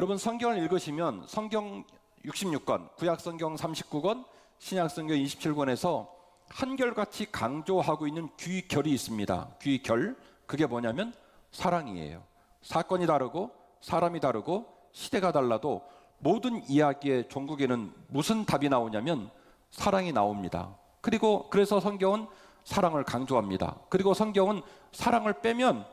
여러분 성경을 읽으시면 성경 66권, 구약 성경 39권, 신약 성경 27권에서 한결같이 강조하고 있는 귀결이 있습니다. 귀결, 그게 뭐냐면 사랑이에요. 사건이 다르고 사람이 다르고 시대가 달라도 모든 이야기의 종국에는 무슨 답이 나오냐면 사랑이 나옵니다. 그래서 성경은 사랑을 강조합니다. 그리고 성경은 사랑을 빼면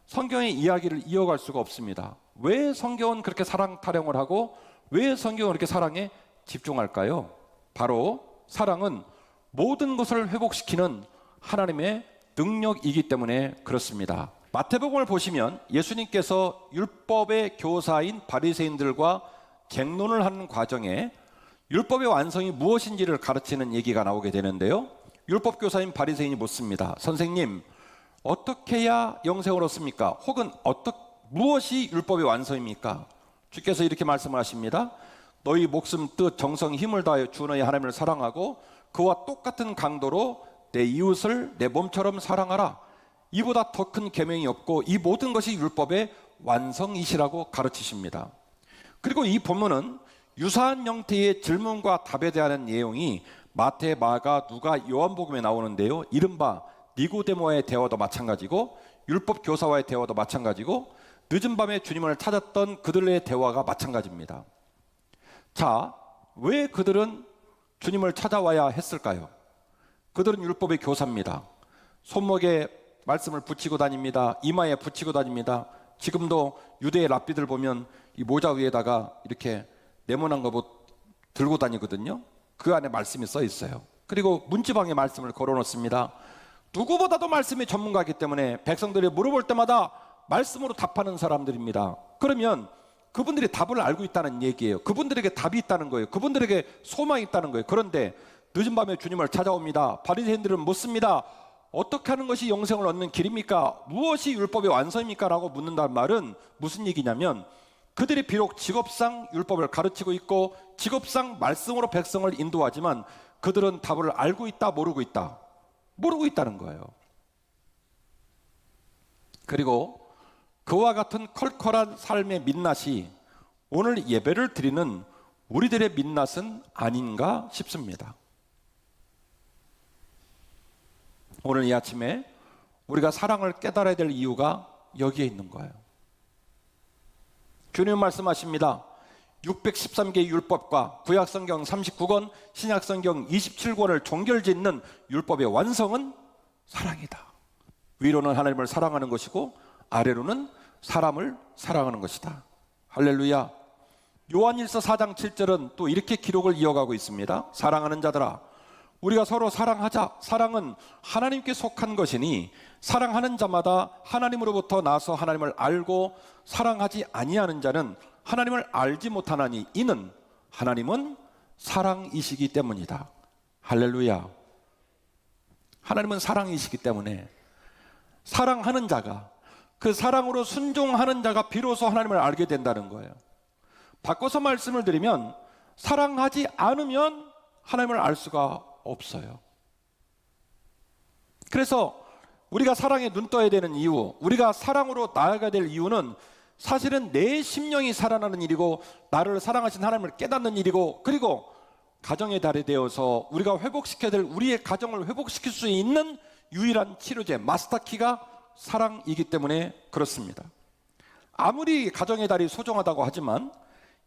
성경의 이야기를 이어갈 수가 없습니다. 왜 성경은 그렇게 사랑 타령을 하고 왜 성경은 그렇게 사랑에 집중할까요? 바로 사랑은 모든 것을 회복시키는 하나님의 능력이기 때문에 그렇습니다. 마태복음을 보시면 예수님께서 율법의 교사인 바리새인들과 쟁론을 하는 과정에 율법의 완성이 무엇인지를 가르치는 얘기가 나오게 되는데요. 율법 교사인 바리새인이 묻습니다. 선생님, 어떻게 해야 영생을 얻습니까? 혹은 무엇이 율법의 완성입니까? 주께서 이렇게 말씀을 하십니다. 너희 목숨, 뜻, 정성, 힘을 다하여 주 너희 하나님을 사랑하고 그와 똑같은 강도로 내 이웃을 내 몸처럼 사랑하라. 이보다 더 큰 계명이 없고 이 모든 것이 율법의 완성이시라고 가르치십니다. 그리고 이 본문은 유사한 형태의 질문과 답에 대한 내용이 마태, 마가, 누가, 요한복음에 나오는데요. 이른바 니고데모와의 대화도 마찬가지고 율법 교사와의 대화도 마찬가지고 늦은 밤에 주님을 찾았던 그들의 대화가 마찬가지입니다. 자, 왜 그들은 주님을 찾아와야 했을까요? 그들은 율법의 교사입니다. 손목에 말씀을 붙이고 다닙니다. 이마에 붙이고 다닙니다. 지금도 유대의 랍비들 보면 이 모자 위에다가 이렇게 네모난 거 들고 다니거든요. 그 안에 말씀이 써 있어요. 그리고 문지방에 말씀을 걸어 놓습니다. 누구보다도 말씀의 전문가이기 때문에 백성들이 물어볼 때마다 말씀으로 답하는 사람들입니다. 그러면 그분들이 답을 알고 있다는 얘기예요. 그분들에게 답이 있다는 거예요. 그분들에게 소망이 있다는 거예요. 그런데 늦은 밤에 주님을 찾아옵니다. 바리새인들은 묻습니다. 어떻게 하는 것이 영생을 얻는 길입니까? 무엇이 율법의 완성입니까? 라고 묻는다는 말은 무슨 얘기냐면 그들이 비록 직업상 율법을 가르치고 있고 직업상 말씀으로 백성을 인도하지만 그들은 답을 알고 있다, 모르고 있다? 모르고 있다는 거예요. 그리고 그와 같은 컬컬한 삶의 민낯이 오늘 예배를 드리는 우리들의 민낯은 아닌가 싶습니다. 오늘 이 아침에 우리가 사랑을 깨달아야 될 이유가 여기에 있는 거예요. 주님 말씀하십니다. 613개의 율법과 구약성경 39권, 신약성경 27권을 종결짓는 율법의 완성은 사랑이다. 위로는 하나님을 사랑하는 것이고 아래로는 사람을 사랑하는 것이다. 할렐루야. 요한일서 4장 7절은 또 이렇게 기록을 이어가고 있습니다. 사랑하는 자들아, 우리가 서로 사랑하자. 사랑은 하나님께 속한 것이니 사랑하는 자마다 하나님으로부터 나서 하나님을 알고 사랑하지 아니하는 자는 하나님을 알지 못하나니 이는 하나님은 사랑이시기 때문이다. 할렐루야. 하나님은 사랑이시기 때문에 사랑하는 자가, 그 사랑으로 순종하는 자가 비로소 하나님을 알게 된다는 거예요. 바꿔서 말씀을 드리면 사랑하지 않으면 하나님을 알 수가 없어요. 그래서 우리가 사랑에 눈 떠야 되는 이유, 우리가 사랑으로 나아가야 될 이유는 사실은 내 심령이 살아나는 일이고 나를 사랑하신 하나님을 깨닫는 일이고 그리고 가정의 달이 되어서 우리가 회복시켜야 될 우리의 가정을 회복시킬 수 있는 유일한 치료제, 마스터키가 사랑이기 때문에 그렇습니다. 아무리 가정의 달이 소중하다고 하지만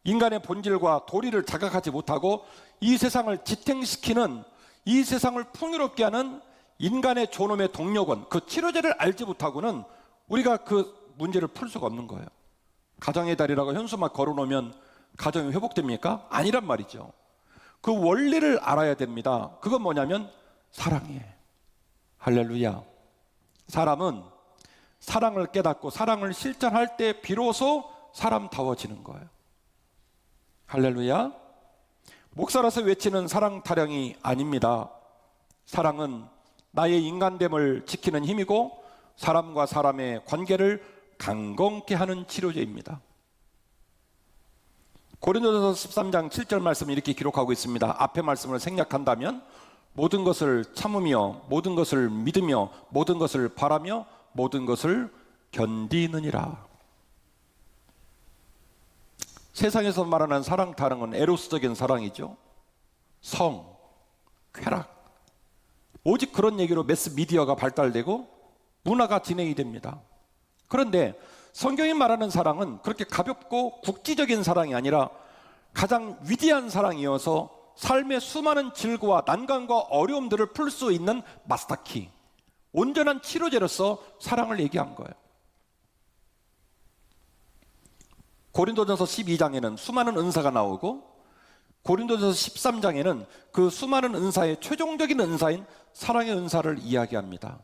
인간의 본질과 도리를 자각하지 못하고 이 세상을 지탱시키는, 이 세상을 풍요롭게 하는 인간의 존엄의 동력은 그 치료제를 알지 못하고는 우리가 그 문제를 풀 수가 없는 거예요. 가정의 달이라고 현수막 걸어놓으면 가정이 회복됩니까? 아니란 말이죠. 그 원리를 알아야 됩니다. 그건 뭐냐면 사랑이에요. 할렐루야. 사람은 사랑을 깨닫고 사랑을 실천할 때 비로소 사람다워지는 거예요. 할렐루야. 목사라서 외치는 사랑 타령이 아닙니다. 사랑은 나의 인간됨을 지키는 힘이고 사람과 사람의 관계를 강건케 하는 치료제입니다. 고린도전서 13장 7절 말씀을 이렇게 기록하고 있습니다. 앞의 말씀을 생략한다면 모든 것을 참으며 모든 것을 믿으며 모든 것을 바라며 모든 것을 견디느니라. 세상에서 말하는 사랑 다른 건 에로스적인 사랑이죠. 성, 쾌락. 오직 그런 얘기로 매스 미디어가 발달되고 문화가 진행이 됩니다. 그런데 성경이 말하는 사랑은 그렇게 가볍고 국지적인 사랑이 아니라 가장 위대한 사랑이어서 삶의 수많은 질고와 난관과 어려움들을 풀 수 있는 마스터키, 온전한 치료제로서 사랑을 얘기한 거예요. 고린도전서 12장에는 수많은 은사가 나오고 고린도전서 13장에는 그 수많은 은사의 최종적인 은사인 사랑의 은사를 이야기합니다.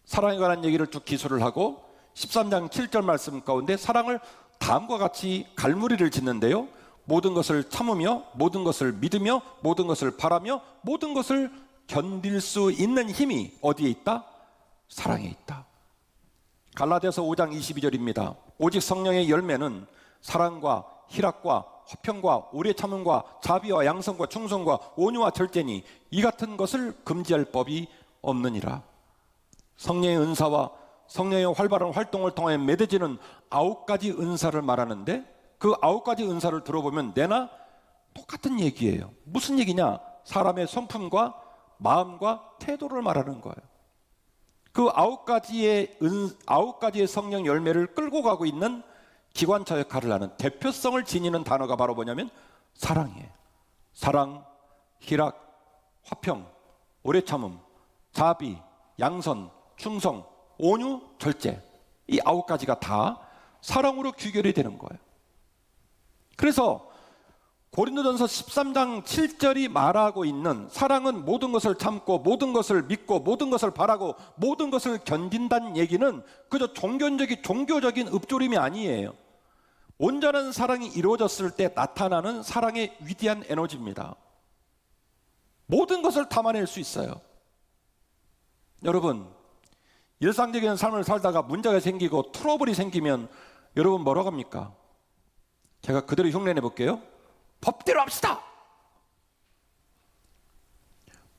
사랑에 관한 얘기를 쭉 기술을 하고 13장 7절 말씀 가운데 사랑을 다음과 같이 갈무리를 짓는데요, 모든 것을 참으며 모든 것을 믿으며 모든 것을 바라며 모든 것을 견딜 수 있는 힘이 어디에 있다? 사랑에 있다. 갈라디아서 5장 22절입니다. 오직 성령의 열매는 사랑과 희락과 화평과 오래 참음과 자비와 양성과 충성과 온유와 절제니 이 같은 것을 금지할 법이 없느니라. 성령의 은사와 성령의 활발한 활동을 통해 맺어지는 9가지 은사를 말하는데 그 9가지 은사를 들어보면 내나 똑같은 얘기예요. 무슨 얘기냐? 사람의 성품과 마음과 태도를 말하는 거예요. 그 9가지의 성령 열매를 끌고 가고 있는 기관차 역할을 하는 대표성을 지니는 단어가 바로 뭐냐면 사랑이에요. 사랑, 희락, 화평, 오래 참음, 자비, 양선, 충성, 온유, 절제. 이 9가지가 다 사랑으로 귀결이 되는 거예요. 그래서 고린도전서 13장 7절이 말하고 있는 사랑은 모든 것을 참고 모든 것을 믿고 모든 것을 바라고 모든 것을 견딘다는 얘기는 그저 종교적인 읊조림이 아니에요. 온전한 사랑이 이루어졌을 때 나타나는 사랑의 위대한 에너지입니다. 모든 것을 담아낼 수 있어요. 여러분, 일상적인 삶을 살다가 문제가 생기고 트러블이 생기면 여러분 뭐라고 합니까? 제가 그대로 흉내내 볼게요. 법대로 합시다.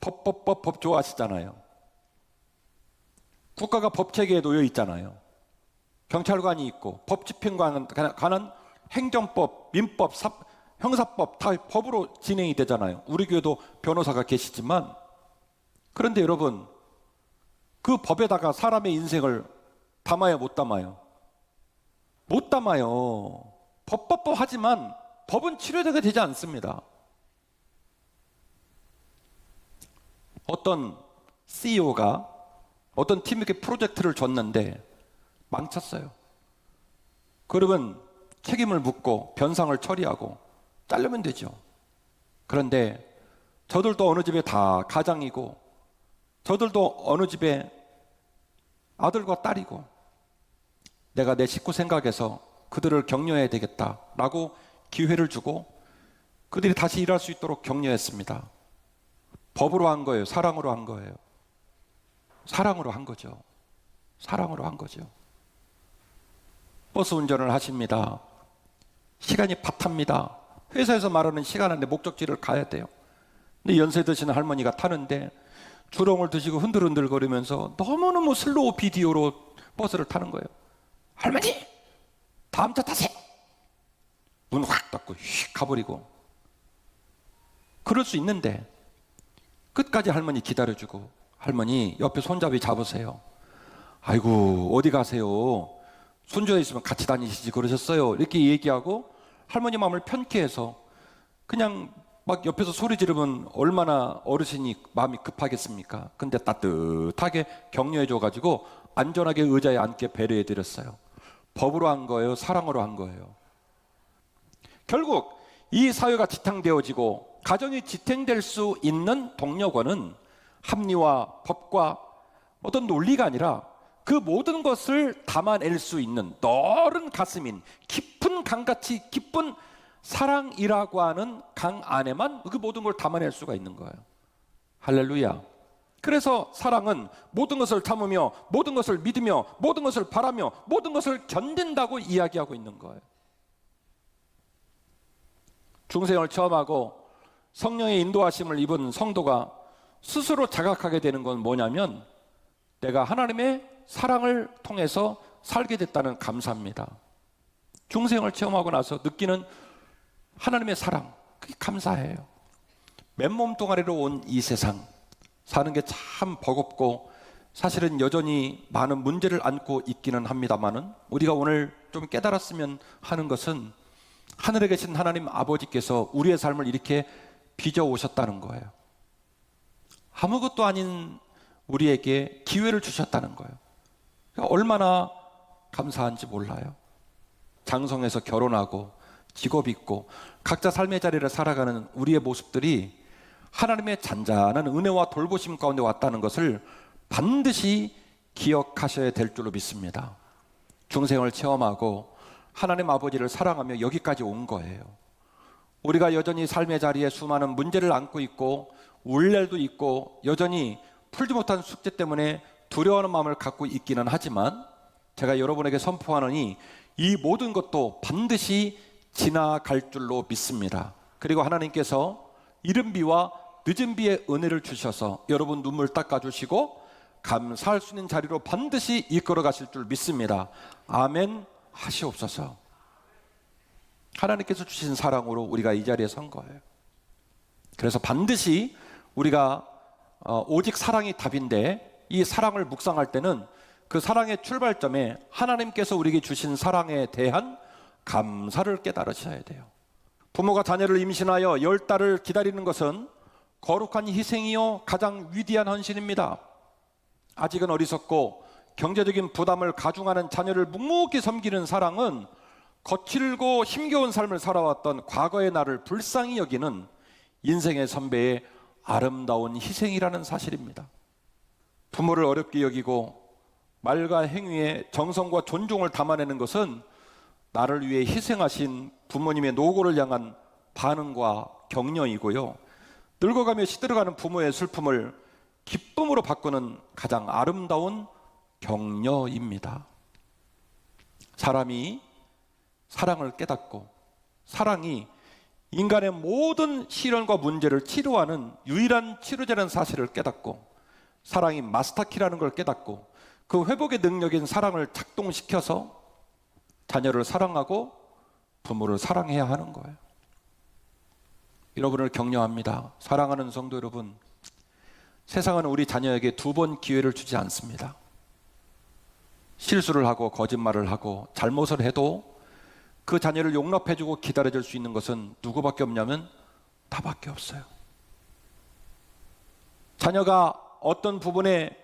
법 좋아하시잖아요. 국가가 법체계에 놓여 있잖아요. 경찰관이 있고 법 집행관에 관한 행정법, 민법, 형사법 다 법으로 진행이 되잖아요. 우리 교회도 변호사가 계시지만, 그런데 여러분, 그 법에다가 사람의 인생을 담아야 못 담아요? 못 담아요. 법 하지만 법은 치료제가 되지 않습니다. 어떤 CEO가 어떤 팀에게 프로젝트를 줬는데 망쳤어요. 그러면 책임을 묻고 변상을 처리하고 자르면 되죠. 그런데 저들도 어느 집에 다 가장이고 저들도 어느 집에 아들과 딸이고 내가 내 식구 생각해서 그들을 격려해야 되겠다라고 기회를 주고 그들이 다시 일할 수 있도록 격려했습니다. 법으로 한 거예요? 사랑으로 한 거예요? 사랑으로 한 거죠. 사랑으로 한 거죠. 버스 운전을 하십니다. 시간이 팥합니다. 회사에서 말하는 시간 안에 목적지를 가야 돼요. 근데 연세 드시는 할머니가 타는데 주렁을 드시고 흔들흔들 거리면서 너무너무 슬로우 비디오로 버스를 타는 거예요. 할머니! 다음 차 타세요! 문 확 닫고 휙 가버리고. 그럴 수 있는데 끝까지 할머니 기다려주고, 할머니 옆에 손잡이 잡으세요. 아이고 어디 가세요? 손주가 있으면 같이 다니시지 그러셨어요. 이렇게 얘기하고 할머니 마음을 편케 해서 그냥 막 옆에서 소리 지르면 얼마나 어르신이 마음이 급하겠습니까? 근데 따뜻하게 격려해 줘가지고 안전하게 의자에 앉게 배려해 드렸어요. 법으로 한 거예요? 사랑으로 한 거예요? 결국 이 사회가 지탱되어지고 가정이 지탱될 수 있는 동력원은 합리와 법과 어떤 논리가 아니라 그 모든 것을 담아낼 수 있는 넓은 가슴인 깊은 강같이 깊은 사랑이라고 하는 강 안에만 그 모든 걸 담아낼 수가 있는 거예요. 할렐루야. 그래서 사랑은 모든 것을 참으며 모든 것을 믿으며 모든 것을 바라며 모든 것을 견딘다고 이야기하고 있는 거예요. 중생을 처음 하고 성령의 인도하심을 입은 성도가 스스로 자각하게 되는 건 뭐냐면 내가 하나님의 사랑을 통해서 살게 됐다는 감사합니다. 중생을 체험하고 나서 느끼는 하나님의 사랑, 그게 감사해요. 맨몸 동아리로 온 이 세상 사는 게 참 버겁고 사실은 여전히 많은 문제를 안고 있기는 합니다만은, 우리가 오늘 좀 깨달았으면 하는 것은 하늘에 계신 하나님 아버지께서 우리의 삶을 이렇게 빚어 오셨다는 거예요. 아무것도 아닌 우리에게 기회를 주셨다는 거예요. 얼마나 감사한지 몰라요. 장성해서 결혼하고 직업 있고 각자 삶의 자리를 살아가는 우리의 모습들이 하나님의 잔잔한 은혜와 돌보심 가운데 왔다는 것을 반드시 기억하셔야 될 줄로 믿습니다. 중생을 체험하고 하나님 아버지를 사랑하며 여기까지 온 거예요. 우리가 여전히 삶의 자리에 수많은 문제를 안고 있고 울 날도 있고 여전히 풀지 못한 숙제 때문에 두려워하는 마음을 갖고 있기는 하지만, 제가 여러분에게 선포하노니 이 모든 것도 반드시 지나갈 줄로 믿습니다. 그리고 하나님께서 이른 비와 늦은 비의 은혜를 주셔서 여러분 눈물 닦아주시고 감사할 수 있는 자리로 반드시 이끌어 가실 줄 믿습니다. 아멘 하시옵소서. 하나님께서 주신 사랑으로 우리가 이 자리에 선 거예요. 그래서 반드시 우리가 오직 사랑이 답인데, 이 사랑을 묵상할 때는 그 사랑의 출발점에 하나님께서 우리에게 주신 사랑에 대한 감사를 깨달으셔야 돼요. 부모가 자녀를 임신하여 10달을 기다리는 것은 거룩한 희생이요 가장 위대한 헌신입니다. 아직은 어리석고 경제적인 부담을 가중하는 자녀를 묵묵히 섬기는 사랑은 거칠고 힘겨운 삶을 살아왔던 과거의 나를 불쌍히 여기는 인생의 선배의 아름다운 희생이라는 사실입니다. 부모를 어렵게 여기고 말과 행위에 정성과 존중을 담아내는 것은 나를 위해 희생하신 부모님의 노고를 향한 반응과 격려이고요, 늙어가며 시들어가는 부모의 슬픔을 기쁨으로 바꾸는 가장 아름다운 격려입니다. 사람이 사랑을 깨닫고 사랑이 인간의 모든 시련과 문제를 치료하는 유일한 치료제라는 사실을 깨닫고, 사랑이 마스터키라는 걸 깨닫고 그 회복의 능력인 사랑을 작동시켜서 자녀를 사랑하고 부모를 사랑해야 하는 거예요. 여러분을 격려합니다. 사랑하는 성도 여러분, 세상은 우리 자녀에게 2번 기회를 주지 않습니다. 실수를 하고 거짓말을 하고 잘못을 해도 그 자녀를 용납해주고 기다려줄 수 있는 것은 누구밖에 없냐면 나밖에 없어요. 자녀가 어떤 부분에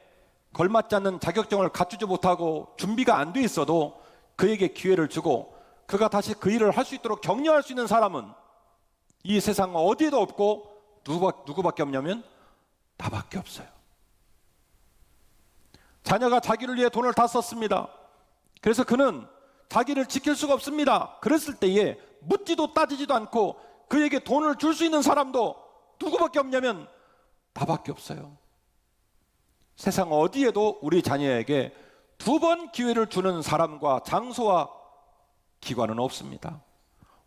걸맞지 않는 자격증을 갖추지 못하고 준비가 안 돼 있어도 그에게 기회를 주고 그가 다시 그 일을 할 수 있도록 격려할 수 있는 사람은 이 세상 어디에도 없고 누구밖에 없냐면 나밖에 없어요. 자녀가 자기를 위해 돈을 다 썼습니다. 그래서 그는 자기를 지킬 수가 없습니다. 그랬을 때에 묻지도 따지지도 않고 그에게 돈을 줄 수 있는 사람도 누구밖에 없냐면 나밖에 없어요. 세상 어디에도 우리 자녀에게 2번 기회를 주는 사람과 장소와 기관은 없습니다.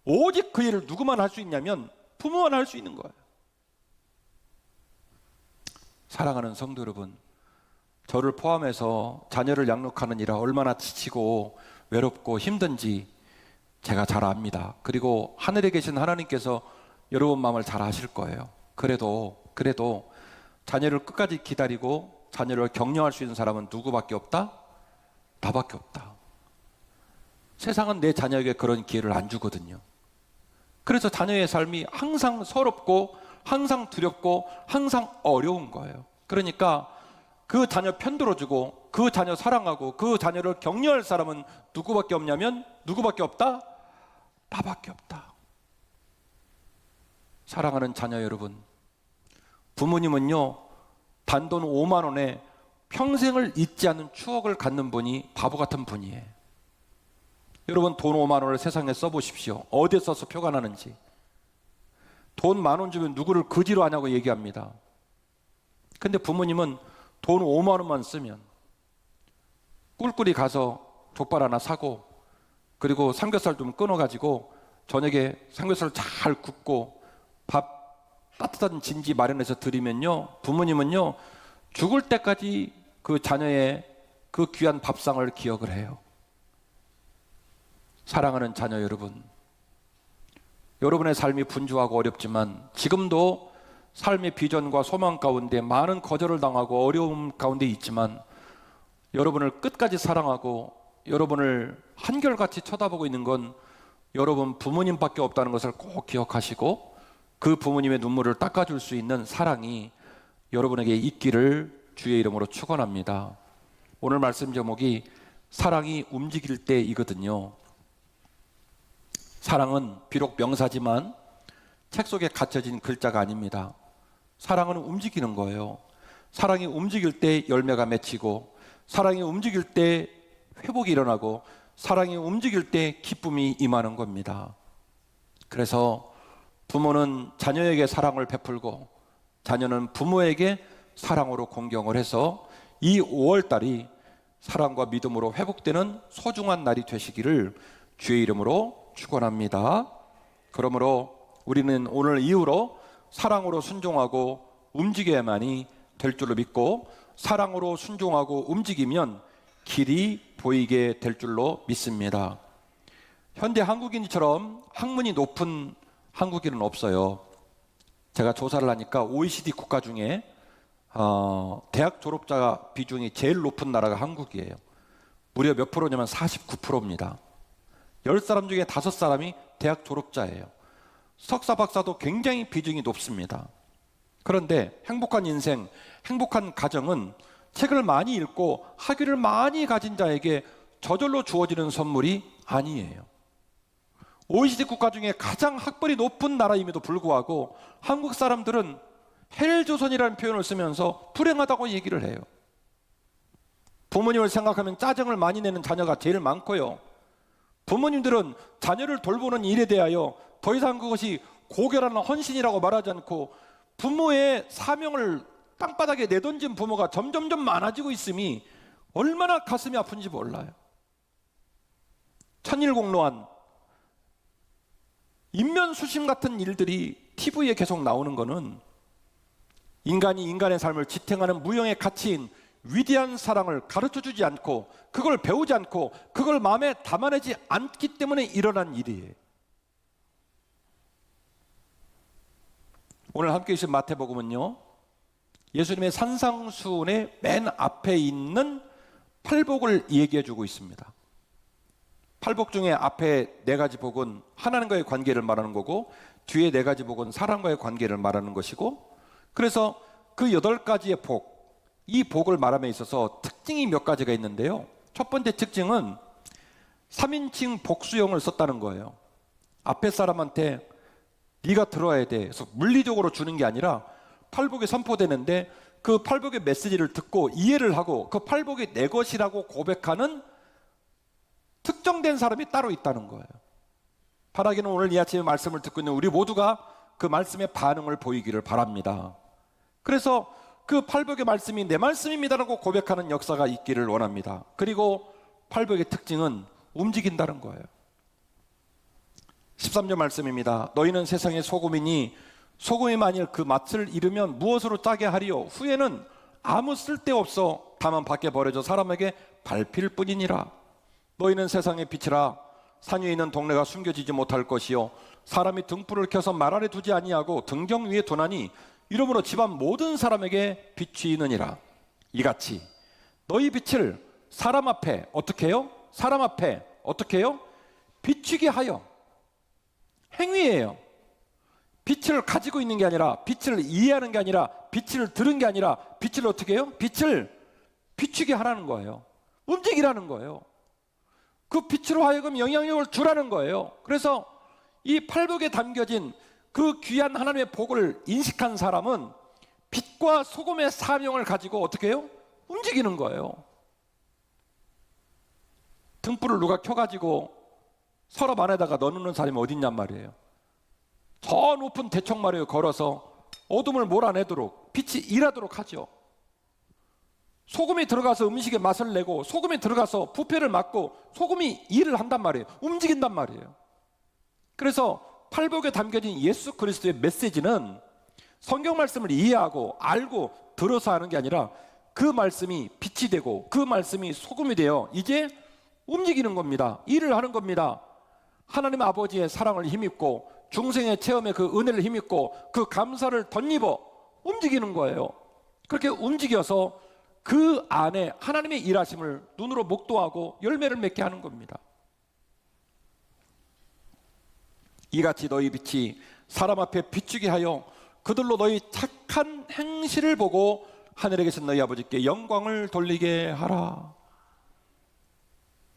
오직 그 일을 누구만 할 수 있냐면 부모만 할 수 있는 거예요. 사랑하는 성도 여러분, 저를 포함해서 자녀를 양육하는 일이 얼마나 지치고 외롭고 힘든지 제가 잘 압니다. 그리고 하늘에 계신 하나님께서 여러분 마음을 잘 아실 거예요. 그래도 자녀를 끝까지 기다리고 자녀를 격려할 수 있는 사람은 누구밖에 없다? 나밖에 없다. 세상은 내 자녀에게 그런 기회를 안 주거든요. 그래서 자녀의 삶이 항상 서럽고 항상 두렵고 항상 어려운 거예요. 그러니까 그 자녀 편들어주고 그 자녀 사랑하고 그 자녀를 격려할 사람은 누구밖에 없냐면 누구밖에 없다? 나밖에 없다. 사랑하는 자녀 여러분, 부모님은요 단돈 5만 원에 평생을 잊지 않는 추억을 갖는 분이 바보 같은 분이에요. 여러분 돈 5만 원을 세상에 써보십시오. 어디에 써서 표가 나는지. 돈 10,000원 주면 누구를 거지로 하냐고 얘기합니다. 근데 부모님은 돈 5만 원만 쓰면 꿀꿀이 가서 족발 하나 사고, 그리고 삼겹살 좀 끊어가지고 저녁에 삼겹살 잘 굽고 밥 따뜻한 진지 마련해서 드리면요, 부모님은요 죽을 때까지 그 자녀의 그 귀한 밥상을 기억을 해요. 사랑하는 자녀 여러분, 여러분의 삶이 분주하고 어렵지만 지금도 삶의 비전과 소망 가운데 많은 거절을 당하고 어려움 가운데 있지만 여러분을 끝까지 사랑하고 여러분을 한결같이 쳐다보고 있는 건 여러분 부모님밖에 없다는 것을 꼭 기억하시고 그 부모님의 눈물을 닦아줄 수 있는 사랑이 여러분에게 있기를 주의 이름으로 축원합니다. 오늘 말씀 제목이 사랑이 움직일 때이거든요. 사랑은 비록 명사지만 책 속에 갇혀진 글자가 아닙니다. 사랑은 움직이는 거예요. 사랑이 움직일 때 열매가 맺히고, 사랑이 움직일 때 회복이 일어나고, 사랑이 움직일 때 기쁨이 임하는 겁니다. 그래서 부모는 자녀에게 사랑을 베풀고 자녀는 부모에게 사랑으로 공경을 해서 이 5월달이 사랑과 믿음으로 회복되는 소중한 날이 되시기를 주의 이름으로 축원합니다. 그러므로 우리는 오늘 이후로 사랑으로 순종하고 움직여야만이 될 줄로 믿고, 사랑으로 순종하고 움직이면 길이 보이게 될 줄로 믿습니다. 현대 한국인처럼 학문이 높은 한국인은 없어요. 제가 조사를 하니까 OECD 국가 중에 대학 졸업자 비중이 제일 높은 나라가 한국이에요. 무려 몇 프로냐면 49%입니다. 10사람 중에 5사람이 대학 졸업자예요. 석사 박사도 굉장히 비중이 높습니다. 그런데 행복한 인생, 행복한 가정은 책을 많이 읽고 학위를 많이 가진 자에게 저절로 주어지는 선물이 아니에요. OECD 국가 중에 가장 학벌이 높은 나라임에도 불구하고 한국 사람들은 헬조선이라는 표현을 쓰면서 불행하다고 얘기를 해요. 부모님을 생각하면 짜증을 많이 내는 자녀가 제일 많고요. 부모님들은 자녀를 돌보는 일에 대하여 더 이상 그것이 고결한 헌신이라고 말하지 않고 부모의 사명을 땅바닥에 내던진 부모가 점점점 많아지고 있음이 얼마나 가슴이 아픈지 몰라요. 천일공로한 인면수심 같은 일들이 TV에 계속 나오는 거는 인간이 인간의 삶을 지탱하는 무형의 가치인 위대한 사랑을 가르쳐주지 않고 그걸 배우지 않고 그걸 마음에 담아내지 않기 때문에 일어난 일이에요. 오늘 함께 있는 마태복음은요, 예수님의 산상수훈의 맨 앞에 있는 팔복을 얘기해 주고 있습니다. 팔복 중에 앞에 4가지 복은 하나님과의 관계를 말하는 거고, 뒤에 4가지 복은 사람과의 관계를 말하는 것이고, 그래서 그 8가지의 복, 이 복을 말함에 있어서 특징이 몇 가지가 있는데요. 첫 번째 특징은 3인칭 복수형을 썼다는 거예요. 앞에 사람한테 네가 들어야 돼, 그래서 물리적으로 주는 게 아니라 팔복이 선포되는데 그 팔복의 메시지를 듣고 이해를 하고 그 팔복이 내 것이라고 고백하는 특정된 사람이 따로 있다는 거예요. 바라기는 오늘 이 아침에 말씀을 듣고 있는 우리 모두가 그 말씀의 반응을 보이기를 바랍니다. 그래서 그 팔복의 말씀이 내 말씀입니다라고 고백하는 역사가 있기를 원합니다. 그리고 팔복의 특징은 움직인다는 거예요. 13절 말씀입니다. 너희는 세상의 소금이니 소금이 만일 그 맛을 잃으면 무엇으로 짜게 하리요? 후에는 아무 쓸데없어 다만 밖에 버려져 사람에게 밟힐 뿐이니라. 너희는 세상의 빛이라. 산 위에 있는 동네가 숨겨지지 못할 것이요 사람이 등불을 켜서 말 아래 두지 아니하고 등경 위에 두나니 이러므로 집안 모든 사람에게 빛이 있느니라. 이같이 너희 빛을 사람 앞에 어떻게 해요? 사람 앞에 어떻게 해요? 비추게 하여. 행위예요. 빛을 가지고 있는 게 아니라, 빛을 이해하는 게 아니라, 빛을 들은 게 아니라 빛을 어떻게 해요? 빛을 비추게 하라는 거예요. 움직이라는 거예요. 그 빛으로 하여금 영향력을 주라는 거예요. 그래서 이 팔복에 담겨진 그 귀한 하나님의 복을 인식한 사람은 빛과 소금의 사명을 가지고 어떻게 해요? 움직이는 거예요. 등불을 누가 켜가지고 서랍 안에다가 넣어놓는 사람이 어딨냔 말이에요. 저 높은 대청마루에 걸어서 어둠을 몰아내도록 빛이 일하도록 하죠. 소금이 들어가서 음식에 맛을 내고 소금이 들어가서 부패를 막고 소금이 일을 한단 말이에요. 움직인단 말이에요. 그래서 팔복에 담겨진 예수 그리스도의 메시지는 성경 말씀을 이해하고 알고 들어서 하는 게 아니라 그 말씀이 빛이 되고 그 말씀이 소금이 되어 이제 움직이는 겁니다. 일을 하는 겁니다. 하나님 아버지의 사랑을 힘입고 중생의 체험의 그 은혜를 힘입고 그 감사를 덧입어 움직이는 거예요. 그렇게 움직여서 그 안에 하나님의 일하심을 눈으로 목도하고 열매를 맺게 하는 겁니다. 이같이 너희 빛이 사람 앞에 비추게 하여 그들로 너희 착한 행실을 보고 하늘에 계신 너희 아버지께 영광을 돌리게 하라.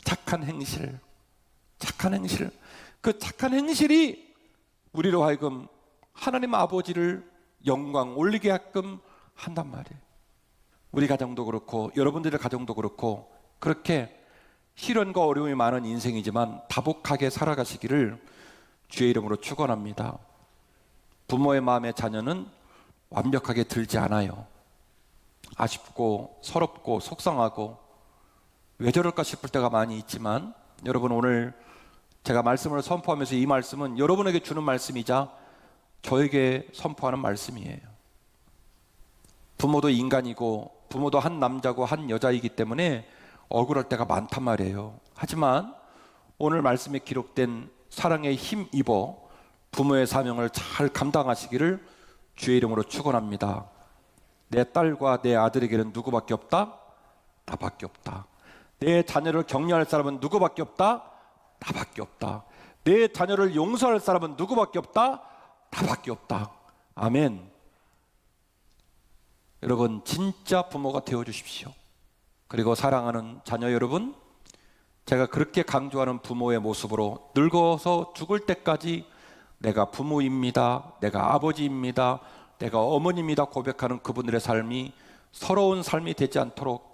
착한 행실, 착한 행실. 그 착한 행실이 우리로 하여금 하나님 아버지를 영광 올리게 하끔 한단 말이에요. 우리 가정도 그렇고 여러분들의 가정도 그렇고 그렇게 시련과 어려움이 많은 인생이지만 다복하게 살아가시기를 주의 이름으로 축원합니다. 부모의 마음에 자녀는 완벽하게 들지 않아요. 아쉽고 서럽고 속상하고 왜 저럴까 싶을 때가 많이 있지만 여러분, 오늘 제가 말씀을 선포하면서 이 말씀은 여러분에게 주는 말씀이자 저에게 선포하는 말씀이에요. 부모도 인간이고 부모도 한 남자고 한 여자이기 때문에 억울할 때가 많단 말이에요. 하지만 오늘 말씀에 기록된 사랑에 힘입어 부모의 사명을 잘 감당하시기를 주의 이름으로 축원합니다. 내 딸과 내 아들에게는 누구밖에 없다? 나밖에 없다. 내 자녀를 격려할 사람은 누구밖에 없다? 나밖에 없다. 내 자녀를 용서할 사람은 누구밖에 없다? 나밖에 없다. 아멘. 여러분, 진짜 부모가 되어주십시오. 그리고 사랑하는 자녀 여러분, 제가 그렇게 강조하는 부모의 모습으로 늙어서 죽을 때까지 내가 부모입니다, 내가 아버지입니다, 내가 어머니입니다 고백하는 그분들의 삶이 서러운 삶이 되지 않도록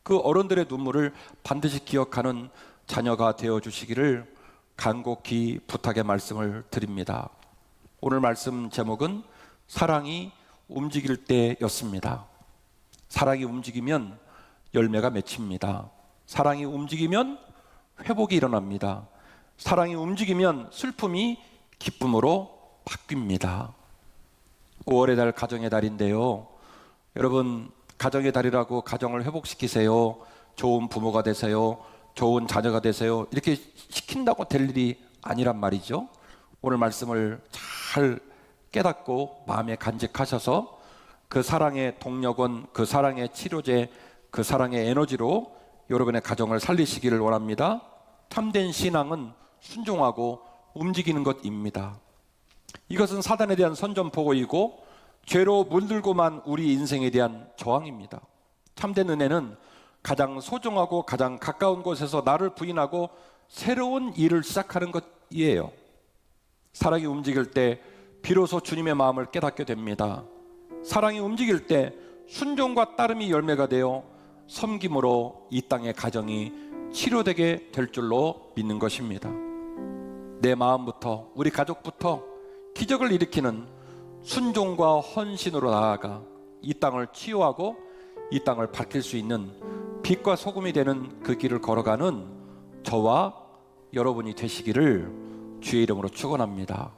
그 어른들의 눈물을 반드시 기억하는 자녀가 되어주시기를 간곡히 부탁의 말씀을 드립니다. 오늘 말씀 제목은 사랑이 움직일 때였습니다. 사랑이 움직이면 열매가 맺힙니다. 사랑이 움직이면 회복이 일어납니다. 사랑이 움직이면 슬픔이 기쁨으로 바뀝니다. 5월의 달 가정의 달인데요. 여러분, 가정의 달이라고 가정을 회복시키세요, 좋은 부모가 되세요, 좋은 자녀가 되세요, 이렇게 시킨다고 될 일이 아니란 말이죠. 오늘 말씀을 잘 깨닫고 마음에 간직하셔서 그 사랑의 동력원, 그 사랑의 치료제, 그 사랑의 에너지로 여러분의 가정을 살리시기를 원합니다. 참된 신앙은 순종하고 움직이는 것입니다. 이것은 사단에 대한 선전포고이고 죄로 물들고만 우리 인생에 대한 저항입니다. 참된 은혜는 가장 소중하고 가장 가까운 곳에서 나를 부인하고 새로운 일을 시작하는 것이에요. 사랑이 움직일 때 비로소 주님의 마음을 깨닫게 됩니다. 사랑이 움직일 때 순종과 따름이 열매가 되어 섬김으로 이 땅의 가정이 치료되게 될 줄로 믿는 것입니다. 내 마음부터, 우리 가족부터 기적을 일으키는 순종과 헌신으로 나아가 이 땅을 치유하고 이 땅을 밝힐 수 있는 빛과 소금이 되는 그 길을 걸어가는 저와 여러분이 되시기를 주의 이름으로 축원합니다.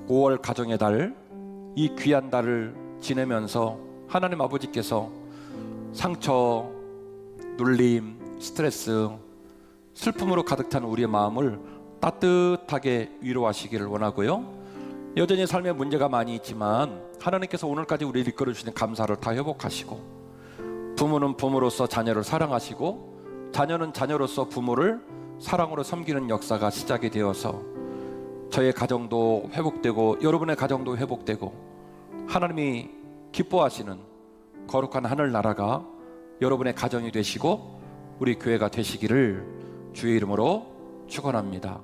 5월 가정의 달, 이 귀한 달을 지내면서 하나님 아버지께서 상처, 눌림, 스트레스, 슬픔으로 가득 찬 우리의 마음을 따뜻하게 위로하시기를 원하고요. 여전히 삶에 문제가 많이 있지만 하나님께서 오늘까지 우리를 이끌어 주시는 감사를 다 회복하시고, 부모는 부모로서 자녀를 사랑하시고 자녀는 자녀로서 부모를 사랑으로 섬기는 역사가 시작이 되어서 저의 가정도 회복되고 여러분의 가정도 회복되고 하나님이 기뻐하시는 거룩한 하늘나라가 여러분의 가정이 되시고 우리 교회가 되시기를 주의 이름으로 축원합니다.